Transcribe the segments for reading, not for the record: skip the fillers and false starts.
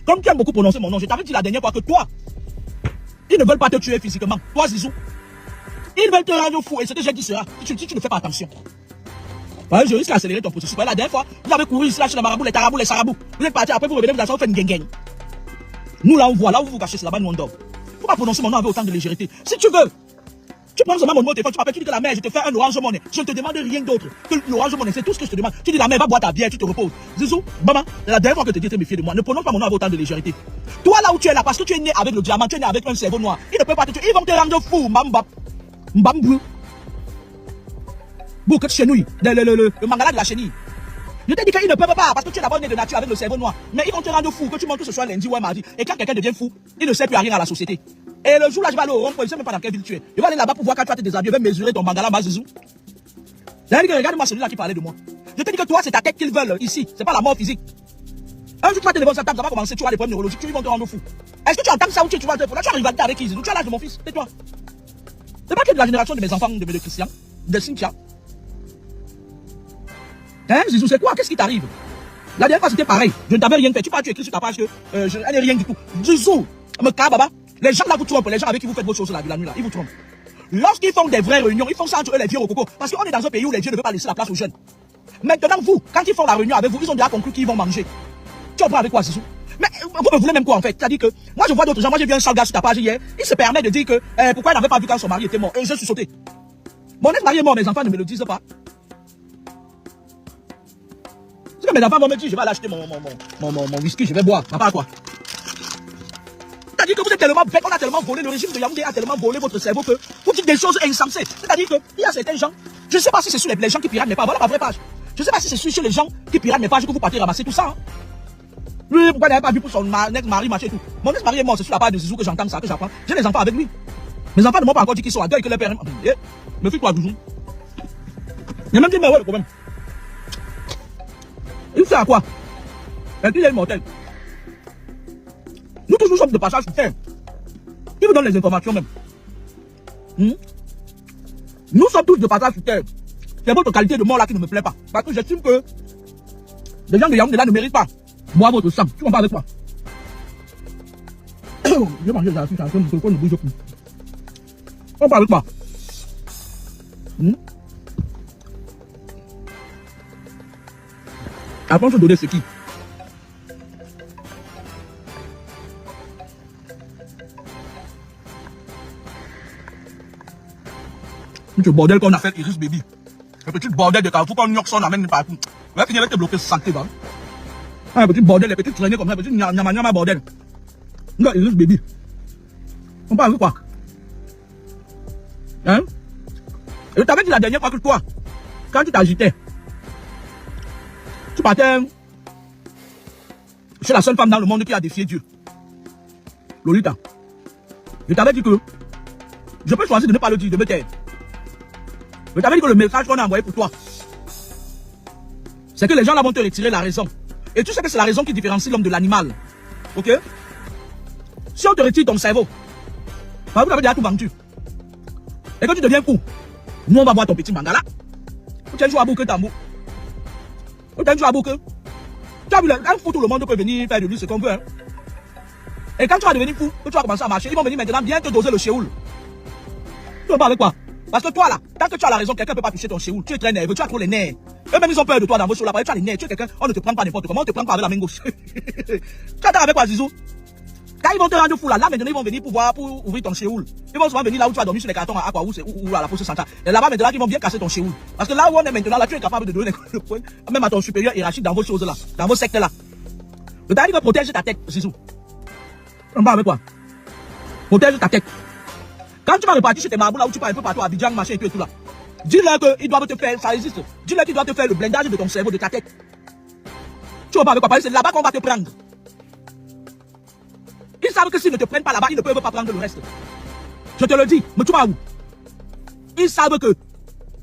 Comme tu aimes beaucoup prononcer mon nom, je t'avais dit la dernière fois que toi, ils ne veulent pas te tuer physiquement. Toi, Zizou, ils veulent te rendre fou. Et ce que j'ai dit sera, si tu ne fais pas attention. Ouais, je risque d'accélérer ton processus. La dernière fois, vous avez couru ici, là, chez les marabouts, les tarabous, les sarabous. Vous êtes partis, après vous revenez, vous avez fait une gang. Nous, là, on voit, là où vous vous cachez, c'est là-bas, nous, on dort. Faut pas prononcer mon nom avec autant de légèreté. Si tu veux, tu prends seulement mon numéro de téléphone, tu m'appelles, tu dis que la mère, je te fais un Orange Money. Je ne te demande rien d'autre que l'Orange Money. C'est tout ce que je te demande. Tu dis la mère, va boire ta bière, tu te reposes. Zizou, maman, la dernière fois que tu te dis, méfier de moi. Ne prononce pas mon nom avec autant de légèreté. Toi, là où tu es là, parce que tu es né avec le diamant, tu es né avec un cerveau noir. Ils ne peuvent pas te tuer. Ils vont te rendre fou, Mbambou. Bouquet de chenouille. Le mangala de la chenille. Je t'ai dit qu'ils ne peuvent pas, parce que tu es d'abord né de nature avec le cerveau noir. Mais ils vont te rendre fou, que tu montres que ce soit lundi ou mardi. Et quand quelqu'un devient fou, il ne sert plus à rien à la société. Et le jour là, je vais aller au rond-point, je ne sais même pas dans quelle ville tu es. Je vais aller là-bas pour voir quand tu vas te déshabiller, je vais mesurer ton mangala, ma Zizou. Regarde-moi celui-là qui parlait de moi. Je te dis que toi, c'est ta tête qu'ils veulent ici. C'est pas la mort physique. Un jour, tu vas te lever cette table, ça va commencer, tu vas des problèmes neurologiques, ils vont te rendre fou. Est-ce que tu entends ça ou tu vas te là, tu as rivalité avec qui, Zizou? Tu as l'âge de mon fils, c'est toi. C'est pas que de la génération de mes enfants, de Christian, de Cynthia. Hein, Zizou, c'est quoi? Qu'est-ce qui t'arrive? La dernière fois, c'était pareil. Je ne t'avais rien fait. Tu vas, tu écris sur ta page que je n'ai rien du tout. Zizou, me baba. Les gens là vous trompent. Les gens avec qui vous faites vos choses là, de la nuit là, ils vous trompent. Lorsqu'ils font des vraies réunions, ils font ça entre eux, les vieux au coco. Parce qu'on est dans un pays où les vieux ne veulent pas laisser la place aux jeunes. Maintenant, vous, quand ils font la réunion avec vous, ils ont déjà conclu qu'ils vont manger. Tu en prends avec quoi, Zizou? Mais vous me voulez même quoi en fait? C'est-à-dire que moi je vois d'autres gens, moi j'ai vu un sale gars sur ta page hier, il se permet de dire que pourquoi il n'avait pas vu quand son mari était mort. Et je suis sauté. Mon ex-mari est mort, mes enfants ne me le disent pas. C'est que mes enfants vont me dire, je vais aller acheter mon whisky, je vais boire. Ça part à quoi? C'est-à-dire que vous êtes tellement bête, on a tellement volé, le régime de Yaoundé a tellement volé votre cerveau que vous dites des choses insensées. C'est-à-dire qu'il y a certains gens, je ne sais pas si c'est sur les gens qui piratent mes pages, voilà ma vraie page. Je ne sais pas si c'est sur les gens qui piratent mes pages que vous partez ramasser tout ça. Hein. Lui, pourquoi il n'avait pas vu pour son ex-mari marcher et tout? Mon ex-mari est mort, c'est sur la page de Zizou que j'entends ça, que j'apprends. J'ai les enfants avec lui. Mes enfants ne m'ont pas encore dit qu'ils sont à deux et que leur père est... Me fais quoi, Zouzou? Il a même dit, mais ouais, le problème. Il fait à quoi? Il est immortel. Nous tous nous sommes de passage sur terre. Il vous donne les informations même. Nous sommes tous de passage sur terre. C'est votre qualité de mort là qui ne me plaît pas. Parce que j'estime que les gens de Yaoundé là ne méritent pas boire votre sang. Tu m'en parles avec quoi? Je vais manger ça, c'est un peu ne bouge plus. On parle avec quoi? Avant de se donner ce qui? Ce bordel qu'on a fait Iris Baby. Le petit bordel de Carrefour qu'on Yorkson amène partout. On va finir avec te bloquer santé, bah. Un petit bordel, les petites traînées comme ça, petit nyama bordel. Non, Iris Baby. On parle de quoi? Hein? Et je t'avais dit la dernière fois que toi, quand tu t'agitais, tu partais chez la seule femme dans le monde qui a défié Dieu. Lolita. Je t'avais dit que je peux choisir de ne pas le dire, de me taire. Je t'avais dit que le message qu'on a envoyé pour toi, c'est que les gens là vont te retirer la raison. Et tu sais que c'est la raison qui différencie l'homme de l'animal. Ok? Si on te retire ton cerveau, vous avez déjà tout vendu. Et quand tu deviens fou, nous on va voir ton petit mangala. Tu as joué à boucle tambour. Tu as joué à boucle. Tu as vu, un fou, tout le monde peut venir faire de lui ce qu'on veut. Hein. Et quand tu vas devenir fou, que tu vas commencer à marcher, ils vont venir maintenant bien te doser le chéoul. Tu vas pas avec quoi? Parce que toi là, tant que tu as la raison, quelqu'un ne peut pas toucher ton chéoul. Tu es très nerveux, tu as trop les nerfs. Eux-mêmes ils ont peur de toi dans vos shows là. Tu as les nerfs, tu es quelqu'un, on ne te prend pas n'importe comment, on te prend pas avec la main gauche. Tu attends avec quoi, Zizou? Quand ils vont te rendre fou là, maintenant ils vont venir pour ouvrir ton chéoul. Ils vont souvent venir là où tu vas dormir sur les cartons à quoi ou à la poste centrale. Et là-bas maintenant ils vont bien casser ton chéoul. Parce que là où on est maintenant, là tu es capable de donner le point, même à ton supérieur hiérarchique dans vos choses là, dans vos sectes là. Le dernier va protéger ta tête, Zizou. On va avec quoi? Protège ta tête. Quand tu vas repartir chez tes marabouts là où tu pars un peu partout à Abidjan, machin et tout là, dis-leur qu'ils doivent te faire, ça existe. Dis-leur qu'ils doivent te faire le blindage de ton cerveau, de ta tête. Tu vas pas avec quoi? Parce que c'est là-bas qu'on va te prendre. Ils savent que s'ils ne te prennent pas là-bas, ils ne peuvent pas prendre le reste. Je te le dis, mais tu vas où? Ils savent que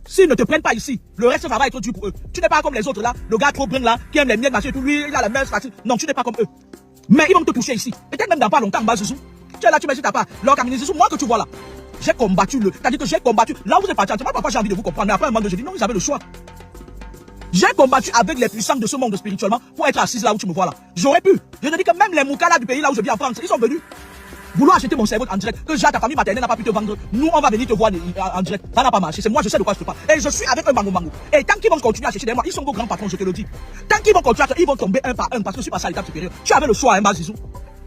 s'ils ne te prennent pas ici, le reste va être dur pour eux. Tu n'es pas comme les autres là, le gars trop brun là, qui aime les miettes, machin et tout, lui, il a la main facile. Non, tu n'es pas comme eux. Mais ils vont te toucher ici. Peut-être même dans pas longtemps, bas Zizou. Tu es là, tu mets sur ta part. Leur cabinet Zizou, moi que tu vois là. J'ai combattu le. C'est-à-dire que j'ai combattu. Là où vous êtes parti, parfois j'ai envie de vous comprendre. Mais après un moment, je dis non, vous avez le choix. J'ai combattu avec les puissants de ce monde spirituellement pour être assise là où tu me vois là. J'aurais pu. Je te dis que même les Moukala du pays là où je vis en France, ils sont venus vouloir acheter mon cerveau en direct. Que ta famille maternelle n'a pas pu te vendre. Nous, on va venir te voir en direct. Ça n'a pas marché. C'est moi, je sais de quoi je te parle. Et je suis avec un mango. Et tant qu'ils vont continuer à chercher des mois, ils sont vos grands patrons, je te le dis. Tant qu'ils vont continuer ils vont tomber un par un parce que je suis passé à l'étape supérieure. Tu avais le choix, hein, Mazizou.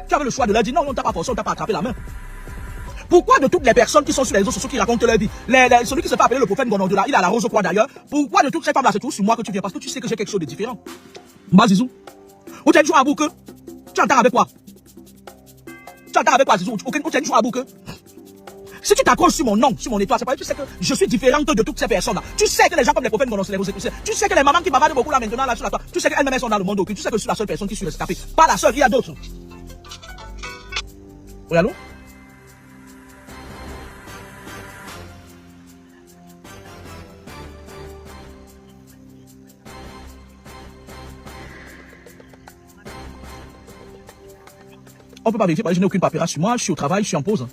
Tu avais le choix de leur dire non, on t'a pas forcé, on t'a pas attrapé la main. Pourquoi de toutes les personnes qui sont sur les réseaux sociaux qui racontent leur vie, celui qui se fait appeler le prophète Gondondela, il a la rose au coin d'ailleurs, pourquoi de toutes ces femmes-là, c'est tout sur moi que tu viens? Parce que tu sais que j'ai quelque chose de différent. Mazizou. Ou tu as joué à boucle? Tu entends avec quoi? Tu entends avec quoi, Zizou? Ou tu as joué à boucle? Si tu t'accroches sur mon nom, sur mon étoile, c'est parce que tu sais que je suis différente de toutes ces personnes-là. Tu sais que les gens comme les prophètes Gondondela, tu sais que les mamans qui bavardent beaucoup là maintenant, là sur la toile, tu sais qu'elles-mêmes sont dans le monde occulte, tu sais que je suis la seule personne qui suit le escapé. Pas la seule, il y a d'autres. Oui, allô? On ne peut pas vérifier parce que je n'ai aucune paperasse sur moi, je suis au travail, je suis en pause.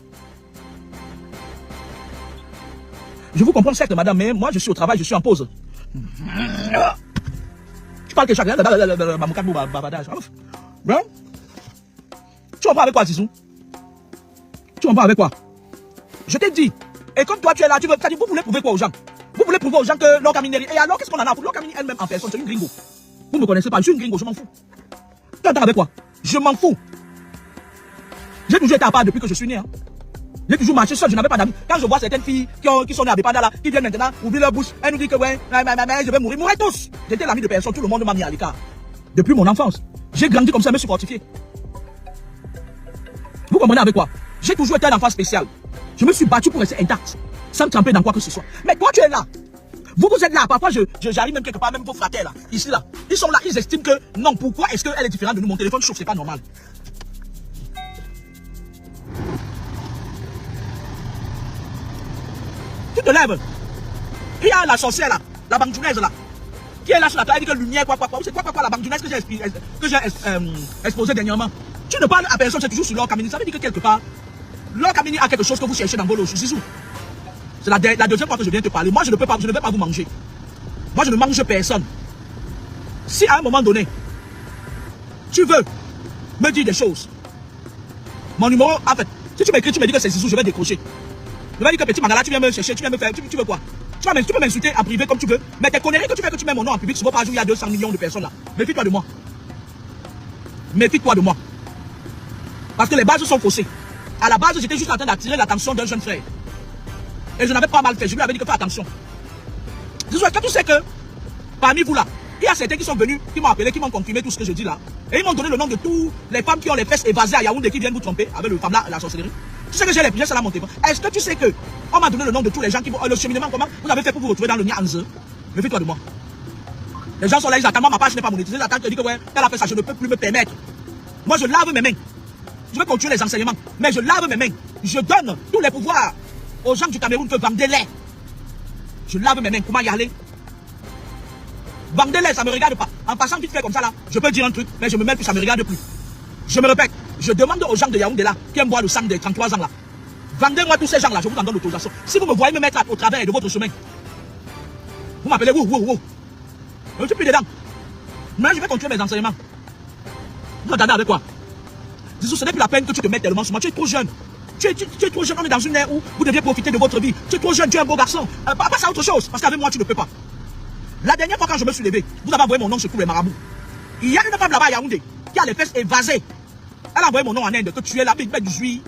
Je vous comprends certes, madame, mais moi je suis au travail, je suis en pause. Tu parles que chacun, bavardage. Tu en parles avec quoi, Zizou? Tu en parles avec quoi? Je t'ai dit. Et comme toi tu es là, vous voulez prouver quoi aux gens? Vous voulez prouver aux gens que l'orgaminière. Et alors qu'est-ce qu'on en a à foutre? L'orgaminière elle-même en personne, c'est une gringo. Vous ne me connaissez pas, je suis une gringo, je m'en fous. Tu entends avec quoi? Je m'en fous. J'ai toujours été à part depuis que je suis né. Hein. J'ai toujours marché seul, je n'avais pas d'amis. Quand je vois certaines filles qui sont nées à Bépanda là, qui viennent maintenant ouvrir leur bouche, elles nous disent que ouais, je vais mourir. Mourrez tous. J'étais l'ami de personne, tout le monde m'a mis à l'écart. Depuis mon enfance. J'ai grandi comme ça, je me suis fortifié. Vous comprenez avec quoi? J'ai toujours été un enfant spécial. Je me suis battu pour rester intact, sans tremper dans quoi que ce soit. Mais toi tu es là. Vous êtes là. Parfois j'arrive même quelque part, même vos frères là, ici là. Ils sont là, ils estiment que non, pourquoi est-ce qu'elle est différente de nous? Mon téléphone chauffe, c'est pas normal. Tu te lèves. Il y a la sorcière là, la bandounaise là, qui est là sur la table, elle dit que lumière, quoi, c'est quoi, la bandounaise que j'ai exposé dernièrement. Tu ne parles à personne, c'est toujours sur l'or Kamini. Ça veut dire que quelque part, l'or Kamini a quelque chose que vous cherchez dans vos loges. C'est la deuxième fois que je viens te parler. Moi, je ne vais pas vous manger. Moi, je ne mange personne. Si à un moment donné, tu veux me dire des choses, mon numéro, en fait, si tu m'écris, tu me dis que c'est Zizou, je vais décrocher. Je vais dire que petit Mangala, tu viens me chercher, tu viens me faire, tu veux quoi? Tu peux m'insulter en privé comme tu veux, mais tes conneries que tu fais que tu mets mon nom en public sur vos pages où il y a 200 millions de personnes là. Méfie-toi de moi. Méfie-toi de moi. Parce que les bases sont faussées. À la base, j'étais juste en train d'attirer l'attention d'un jeune frère. Et je n'avais pas mal fait, je lui avais dit que fais attention. Zizou, est-ce que tu sais que parmi vous là, il y a certains qui sont venus, qui m'ont appelé, qui m'ont confirmé tout ce que je dis là. Et ils m'ont donné le nom de toutes les femmes qui ont les fesses évasées à Yaoundé qui viennent vous tromper avec le femme là, la sorcellerie. Tu sais que j'ai les pièces à la montée. Est-ce que tu sais que on m'a donné le nom de tous les gens qui vont. Le cheminement, comment vous avez fait pour vous retrouver dans le Nyanze? Méfie-toi de moi. Les gens sont là, ils attendent. Moi, ma page n'est pas monétisée. Ils attendent que je dis que ouais, elle a fait ça, je ne peux plus me permettre. Moi, je lave mes mains. Je vais continuer les enseignements. Mais je lave mes mains. Je donne tous les pouvoirs aux gens du Cameroun que vendez-les. Je lave mes mains. Comment y aller? Vendez-les, ça ne me regarde pas. En passant vite fait comme ça là, je peux dire un truc, mais je me mets plus, ça ne me regarde plus. Je me répète, je demande aux gens de Yaoundé là, qui aiment boire le sang des 33 ans là, vendez-moi tous ces gens là, je vous en donne l'autorisation. Si vous me voyez me mettre au travers de votre chemin, vous m'appelez wouh. Je ne suis plus dedans. Mais je vais continuer mes enseignements. Vous entendez avec quoi? Zizou, ce n'est plus la peine que tu te mettes tellement sur moi. Tu es trop jeune. Tu es trop jeune, on est dans une ère où vous deviez profiter de votre vie. Tu es trop jeune, tu es un beau garçon. Passe à autre chose, parce qu'avec moi tu ne peux pas. La dernière fois quand je me suis levé, vous avez envoyé mon nom sur tous les marabouts. Il y a une femme là-bas à Yaoundé qui a les fesses évasées. Elle a envoyé mon nom en Inde, que tu es la bête du juif.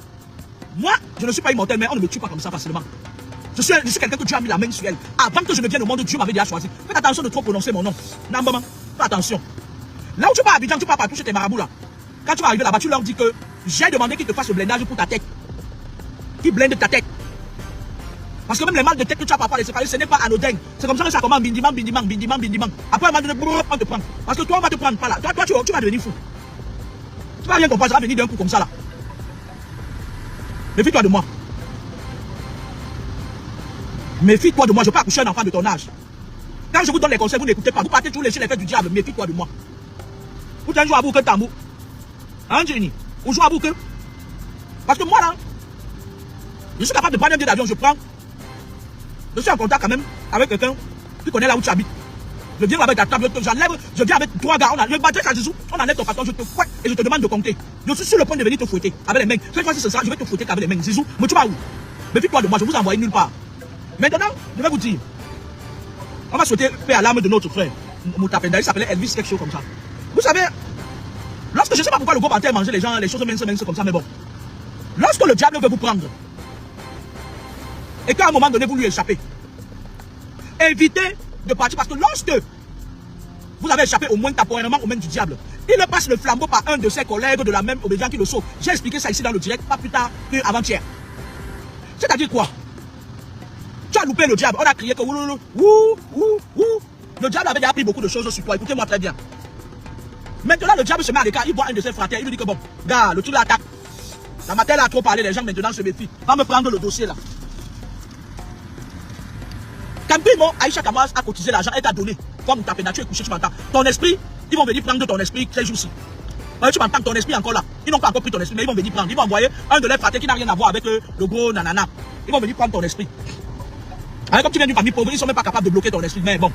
Moi, je ne suis pas immortel, mais on ne me tue pas comme ça facilement. Je suis quelqu'un que Dieu a mis la main sur elle. Avant que je ne vienne au monde, Dieu m'avait déjà choisi. Faites attention de trop prononcer mon nom. Non, maman, fais attention. Là où tu vas à Abidjan, tu vas pas toucher tes marabouts là. Quand tu vas arriver là-bas, tu leur dis que j'ai demandé qu'ils te fassent le blindage pour ta tête. Qu'ils blindent ta tête. Parce que même les mal de tête que tu as parfois laissé parler, ce n'est pas anodin. C'est comme ça que ça commence bindimang. Après, un moment donné, on te prend. Parce que toi, on va te prendre pas là. Toi, tu vas devenir fou. Tu vas rien comprendre, ça va venir d'un coup comme ça là. Méfie-toi de moi. Méfie-toi de moi, je peux accoucher un enfant de ton âge. Quand je vous donne les conseils, vous n'écoutez pas. Vous partez tous les fesses du diable. Méfie-toi de moi. Vous tenez un jour à vous que tambour. Hein, Jenny? Ou joue à vous que. Parce que moi là, je suis capable de prendre un billet d'avion, je prends. Je suis en contact quand même avec quelqu'un qui connaît là où tu habites. Je viens avec ta table, j'enlève, je viens avec 3 gars, on a le maîtresse à Jésus, on enlève ton patron, je te fouette et je te demande de compter. Je suis sur le point de venir te fouetter avec les mains. Cette fois-ci, ce sera, je vais te fouetter avec les mains. Jésus, mais tu vas où? Méfie-toi de moi, je vous envoie nulle part. Maintenant, je vais vous dire, on va souhaiter paix à l'âme de notre frère. Moutapenda, il s'appelait Elvis, quelque chose comme ça. Vous savez, lorsque je ne sais pas pourquoi le groupe entier mangeait les gens, les choses minces comme ça, mais bon. Lorsque le diable veut vous prendre, et qu'à un moment donné, vous lui échappez, évitez de partir parce que lorsque vous avez échappé au moins temporairement aux mains du diable, il passe le flambeau par un de ses collègues de la même obédience qui le sauve. J'ai expliqué ça ici dans le direct, pas plus tard qu'avant-hier. C'est-à-dire quoi? Tu as loupé le diable, on a crié que le diable avait déjà appris beaucoup de choses sur toi, écoutez-moi très bien. Maintenant le diable se met à l'écart, il voit un de ses fraternes, il lui dit que bon, gars, le truc l'attaque. La matin a trop parlé, les gens maintenant se méfient. Va me prendre le dossier là. Quand Aïcha Kamas a cotisé l'argent, elle t'a donné. Comme ta pénature est couché, tu m'entends. Ton esprit, ils vont venir prendre ton esprit ces jours-ci. Tu m'entends, ton esprit encore là. Ils n'ont pas encore pris ton esprit, mais ils vont venir prendre. Ils vont envoyer un de leurs fraternes qui n'a rien à voir avec le gros nanana. Ils vont venir prendre ton esprit. Alors, comme tu viens d'une famille pauvre, ils ne sont même pas capables de bloquer ton esprit. Mais bon.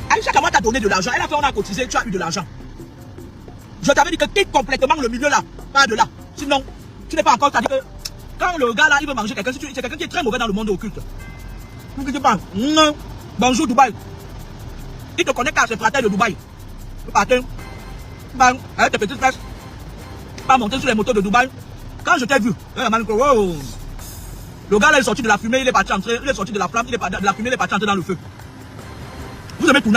Aïcha Kamas t'a donné de l'argent. Elle a fait, on a cotisé, tu as eu de l'argent. Je t'avais dit que quitte complètement le milieu là, pas de là. Sinon, tu n'es pas encore. C'est-à-dire que quand le gars là, il veut manger quelqu'un, c'est quelqu'un qui est très mauvais dans le monde occulte. Vous ne dites pas, bonjour Dubaï. Il te connecte à ses fraternes de Dubaï. Le patin, avec tes petites fesses, pas monter sur les motos de Dubaï. Quand je t'ai vu, le gars là est sorti de la fumée, il est parti entrer, il est sorti de la flamme, de la fumée, il est parti entrer dans le feu. Vous aimez tout.